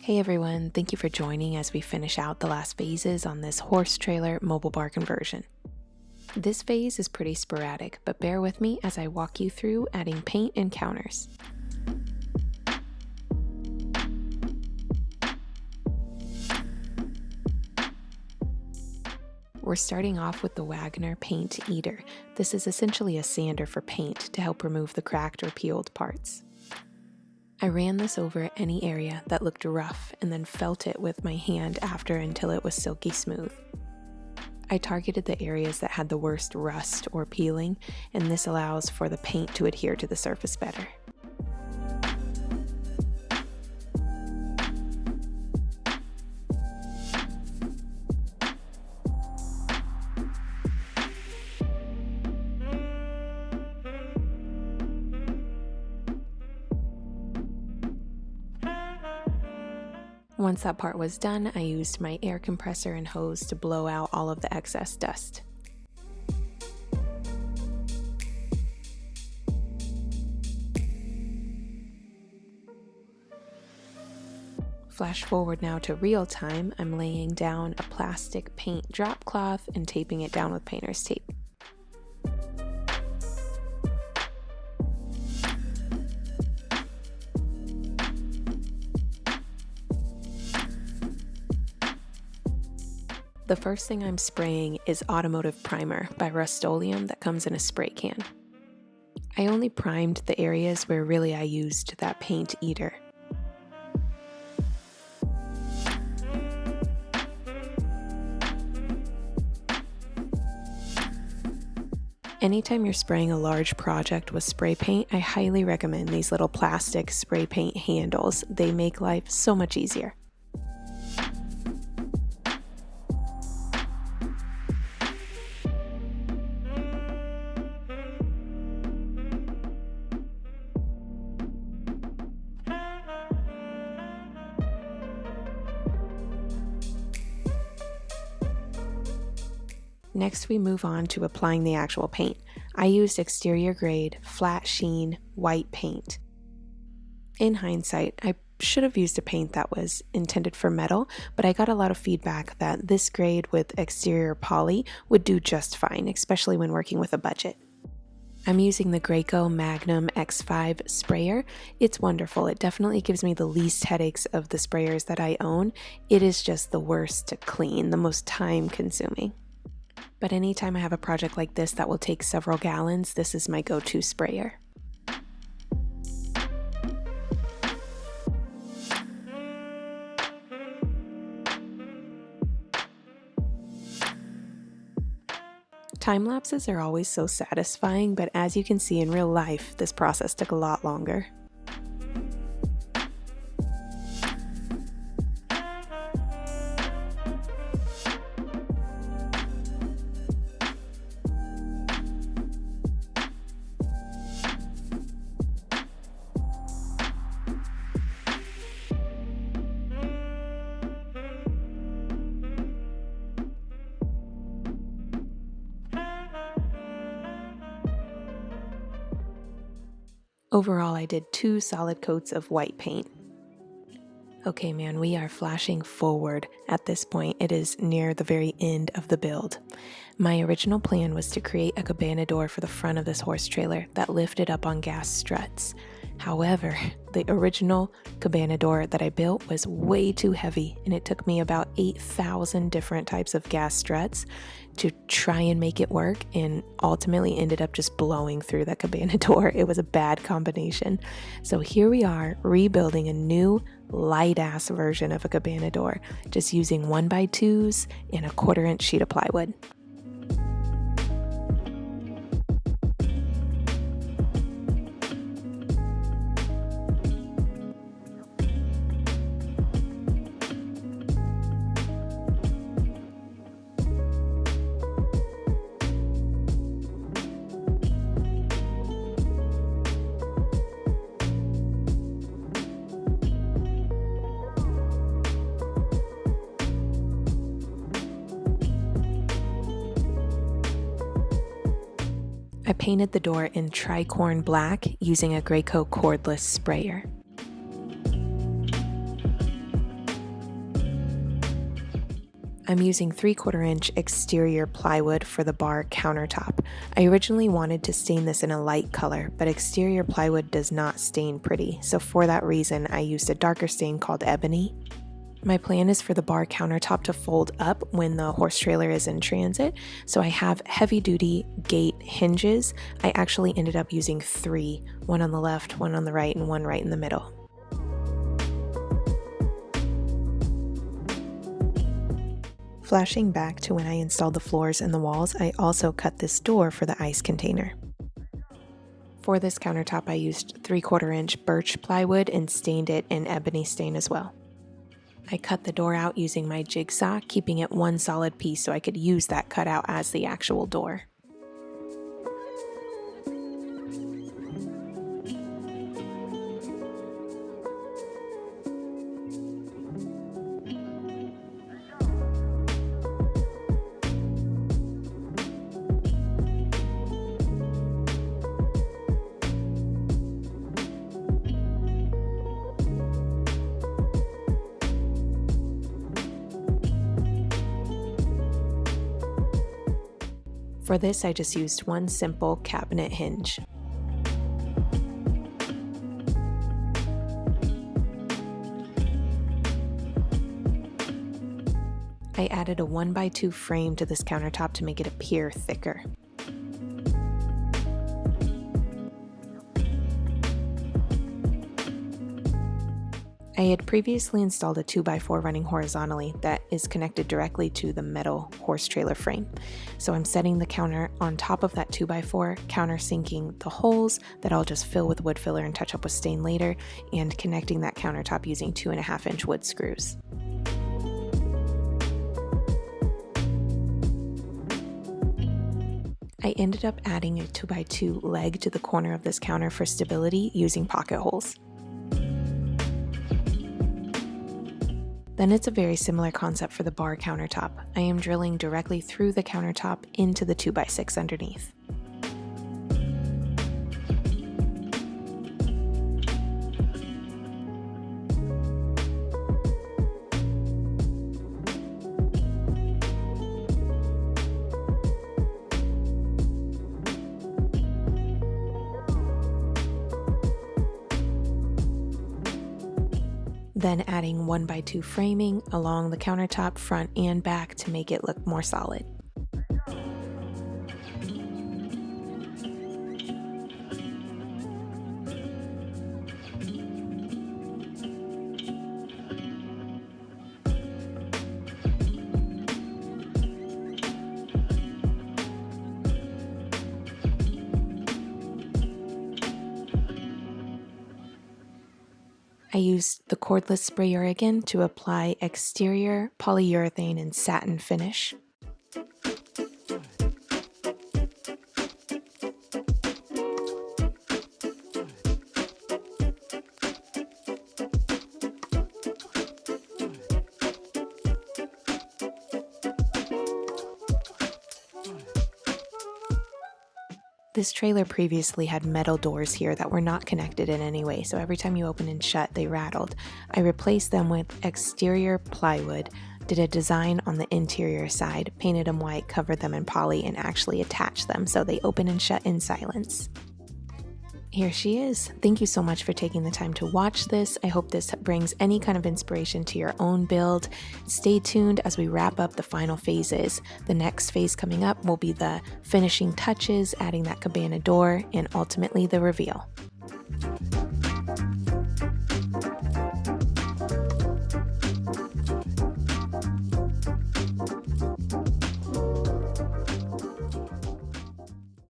Hey everyone, thank you for joining as we finish out the last phases on this horse trailer mobile bar conversion. This phase is pretty sporadic, but bear with me as I walk you through adding paint and counters. We're starting off with the Wagner Paint Eater. This is essentially a sander for paint to help remove the cracked or peeled parts. I ran this over any area that looked rough and then felt it with my hand after until it was silky smooth. I targeted the areas that had the worst rust or peeling, and this allows for the paint to adhere to the surface better. Once that part was done, I used my air compressor and hose to blow out all of the excess dust. Flash forward now to real time, I'm laying down a plastic paint drop cloth and taping it down with painter's tape. The first thing I'm spraying is Automotive Primer by Rust-Oleum that comes in a spray can. I only primed the areas where really I used that paint eater. Anytime you're spraying a large project with spray paint, I highly recommend these little plastic spray paint handles. They make life so much easier. Next, we move on to applying the actual paint. I used exterior grade, flat sheen, white paint. In hindsight, I should have used a paint that was intended for metal, but I got a lot of feedback that this grade with exterior poly would do just fine, especially when working with a budget. I'm using the Graco Magnum X5 sprayer. It's wonderful. It definitely gives me the least headaches of the sprayers that I own. It is just the worst to clean, the most time consuming. But anytime I have a project like this that will take several gallons, this is my go-to sprayer. Time lapses are always so satisfying, but as you can see in real life, this process took a lot longer. Overall, I did 2 solid coats of white paint. Okay, man, we are flashing forward at this point. It is near the very end of the build. My original plan was to create a cabana door for the front of this horse trailer that lifted up on gas struts. However, the original cabana door that I built was way too heavy, and it took me about 8,000 different types of gas struts to try and make it work, and ultimately ended up just blowing through that cabana door. It was a bad combination. So here we are rebuilding a new light-ass version of a cabana door, just using 1x2s and a 1/4-inch sheet of plywood. I painted the door in tricorn black using a Graco cordless sprayer. I'm using 3/4 inch exterior plywood for the bar countertop. I originally wanted to stain this in a light color, but exterior plywood does not stain pretty, so for that reason I used a darker stain called ebony. My plan is for the bar countertop to fold up when the horse trailer is in transit, so I have heavy-duty gate hinges. I actually ended up using 3, one on the left, one on the right, and one right in the middle. Flashing back to when I installed the floors and the walls, I also cut this door for the ice container. For this countertop, I used 3/4 inch birch plywood and stained it in ebony stain as well. I cut the door out using my jigsaw, keeping it one solid piece so I could use that cutout as the actual door. For this, I just used one simple cabinet hinge. I added a 1x2 frame to this countertop to make it appear thicker. I had previously installed a 2x4 running horizontally that is connected directly to the metal horse trailer frame. So I'm setting the counter on top of that 2x4, countersinking the holes that I'll just fill with wood filler and touch up with stain later, and connecting that countertop using 2.5 inch wood screws. I ended up adding a 2x2 leg to the corner of this counter for stability using pocket holes. Then it's a very similar concept for the bar countertop. I am drilling directly through the countertop into the 2x6 underneath. Then adding 1x2 framing along the countertop front and back to make it look more solid. I used the cordless sprayer again to apply exterior polyurethane and satin finish. This trailer previously had metal doors here that were not connected in any way, so every time you open and shut, they rattled. I replaced them with exterior plywood, did a design on the interior side, painted them white, covered them in poly, and actually attached them so they open and shut in silence. Here she is. Thank you so much for taking the time to watch this. I hope this brings any kind of inspiration to your own build. Stay tuned as we wrap up the final phases. The next phase coming up will be the finishing touches, adding that cabana door, and ultimately the reveal.